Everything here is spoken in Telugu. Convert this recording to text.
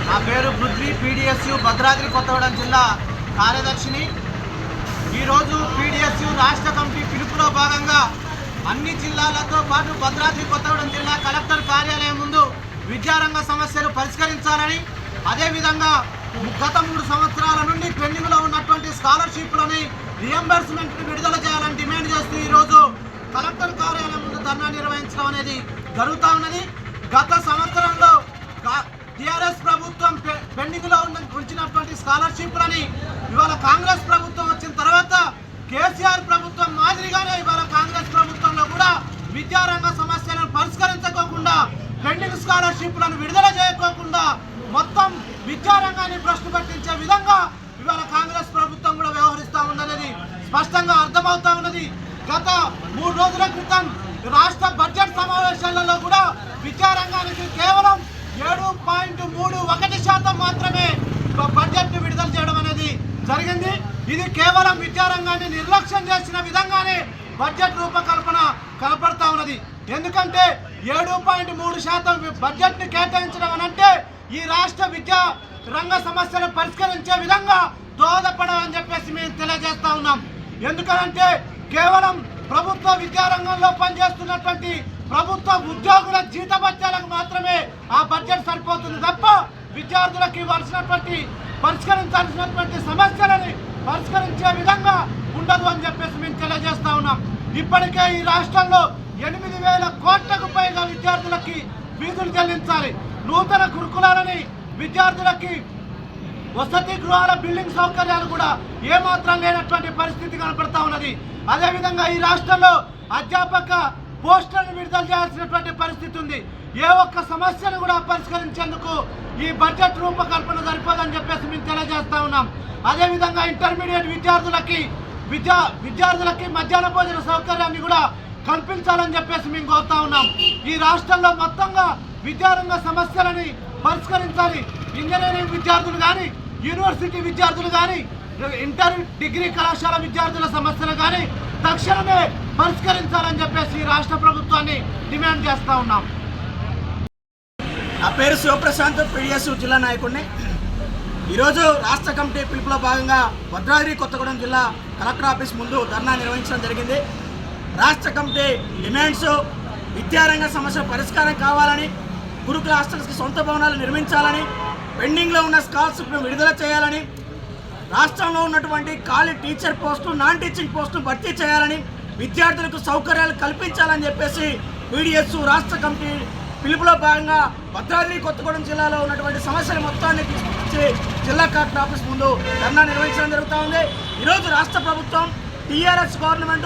నా పేరు పృథ్వీ, పీడిఎస్యు భద్రాద్రి కొత్తగూడెం జిల్లా కార్యదర్శిని. ఈరోజు పీడిఎస్యు రాష్ట్ర కమిటీ పిలుపులో భాగంగా అన్ని జిల్లాలతో పాటు భద్రాద్రి కొత్తగూడెం జిల్లా కలెక్టర్ కార్యాలయం ముందు విద్యారంగ సమస్యలు పరిష్కరించాలని, అదేవిధంగా గత 3 సంవత్సరాల నుండి పెండింగ్లో ఉన్నటువంటి స్కాలర్షిప్లని రియంబర్స్మెంట్ విడుదల చేయాలని డిమాండ్ చేస్తూ ఈరోజు కలెక్టర్ కార్యాలయం ముందు ధర్నా నిర్వహించడం అనేది జరుగుతూ ఉన్నది. గత సంవత్సరంలో టీఆర్ఎస్ ప్రభుత్వం పెండింగ్లో ఉంచినటువంటి స్కాలర్షిప్లని ఇవాళ కాంగ్రెస్ ప్రభుత్వం వచ్చిన తర్వాత కేసీఆర్ ప్రభుత్వం మాదిరిగానే ఇవాళ కాంగ్రెస్ ప్రభుత్వంలో కూడా విద్యారంగ సమస్యలను పరిష్కరించుకోకుండా, పెండింగ్ స్కాలర్షిప్లను విడుదల చేయకోకుండా మొత్తం విద్యారంగాన్ని ప్రశ్న పట్టించే విధంగా ఇవాళ కాంగ్రెస్ ప్రభుత్వం కూడా వ్యవహరిస్తూ ఉందనేది స్పష్టంగా అర్థమవుతా ఉన్నది. గత 3 రోజుల క్రితం రాష్ట్ర బడ్జెట్ సమావేశాలలో కూడా విద్యారంగానికి కేవలం 7.31% మాత్రమే బడ్జెట్ విడుదల చేయడం అనేది జరిగింది. ఇది కేవలం విద్యారంగాన్ని నిర్లక్ష్యం చేసిన విధంగానే బడ్జెట్ రూపకల్పన కనపడతా ఉన్నది. ఎందుకంటే 7.3% బడ్జెట్ని కేటాయించడం అనంటే ఈ రాష్ట్ర విద్యా రంగ సమస్యలు పరిష్కరించే విధంగా దోహదపడమని చెప్పేసి మేము తెలియజేస్తా ఉన్నాం. ఎందుకంటే కేవలం ప్రభుత్వ విద్యారంగంలో పనిచేస్తున్నటువంటి ప్రభుత్వ ఉద్యోగుల జీతభత్యాలకు మాత్రమే ఆ బడ్జెట్ సరిపోతుంది తప్ప విద్యార్థులకు పరిష్కరించాల్సినటువంటి సమస్యలని పరిష్కరించే విధంగా ఉండదు అని చెప్పేసి మేము తెలియజేస్తా ఉన్నాం. ఇప్పటికే ఈ రాష్ట్రంలో 8,000 కోట్లకు పైగా విద్యార్థులకి ఫీజులు చెల్లించాలి. నూతన గురుకులాలని, విద్యార్థులకి వసతి గృహాల బిల్డింగ్ సౌకర్యాలు కూడా ఏమాత్రం లేనటువంటి పరిస్థితి కనపడతా ఉన్నది. అదేవిధంగా ఈ రాష్ట్రంలో అధ్యాపక పోస్టులను విడుదల చేయాల్సినటువంటి పరిస్థితి ఉంది. ఏ ఒక్క సమస్యను కూడా పరిష్కరించేందుకు ఈ బడ్జెట్ రూపకల్పన సరిపోదని చెప్పేసి మేము తెలియజేస్తా ఉన్నాం. అదేవిధంగా ఇంటర్మీడియట్ విద్యార్థులకి మధ్యాహ్న భోజన సౌకర్యాన్ని కూడా కల్పించాలని చెప్పేసి మేము కోరుతా ఉన్నాం. ఈ రాష్ట్రంలో మొత్తంగా విద్యారంగ సమస్యలని పరిష్కరించాలి. ఇంజనీరింగ్ విద్యార్థులు కానీ, యూనివర్సిటీ విద్యార్థులు కానీ, ఇంటర్ డిగ్రీ కళాశాల విద్యార్థుల సమస్యలు కానీ తక్షణమే పరిష్కరించాలని చెప్పేసి రాష్ట్ర ప్రభుత్వాన్ని డిమాండ్ చేస్తూ ఉన్నాం. నా పేరు శివప్రశాంత్, పీడిఎస్ జిల్లా నాయకుడిని. ఈరోజు రాష్ట్ర కమిటీ పిలుపులో భాగంగా భద్రాద్రి కొత్తగూడెం జిల్లా కలెక్టర్ ఆఫీస్ ముందు ధర్నా నిర్వహించడం జరిగింది. రాష్ట్ర కమిటీ డిమాండ్స్ విద్యారంగ సమస్య పరిష్కారం కావాలని, గురుకుల హాస్టల్స్కి సొంత భవనాలు నిర్మించాలని, పెండింగ్లో ఉన్న స్కాలర్షిప్ను విడుదల చేయాలని, రాష్ట్రంలో ఉన్నటువంటి ఖాళీ టీచర్ పోస్టు, నాన్ టీచింగ్ పోస్టును భర్తీ చేయాలని, విద్యార్థులకు సౌకర్యాలు కల్పించాలని చెప్పేసి పీడిఎస్ రాష్ట్ర కమిటీ పిలుపులో భాగంగా భద్రాద్రి కొత్తగూడెం జిల్లాలో ఉన్నటువంటి సమస్యలు మొత్తాన్ని తీసుకొచ్చి జిల్లా కలెక్టర్ ఆఫీస్ ముందు ధర్నా నిర్వహించడం జరుగుతూ ఉంది. ఈరోజు రాష్ట్ర ప్రభుత్వం టీఆర్ఎస్ గవర్నమెంట్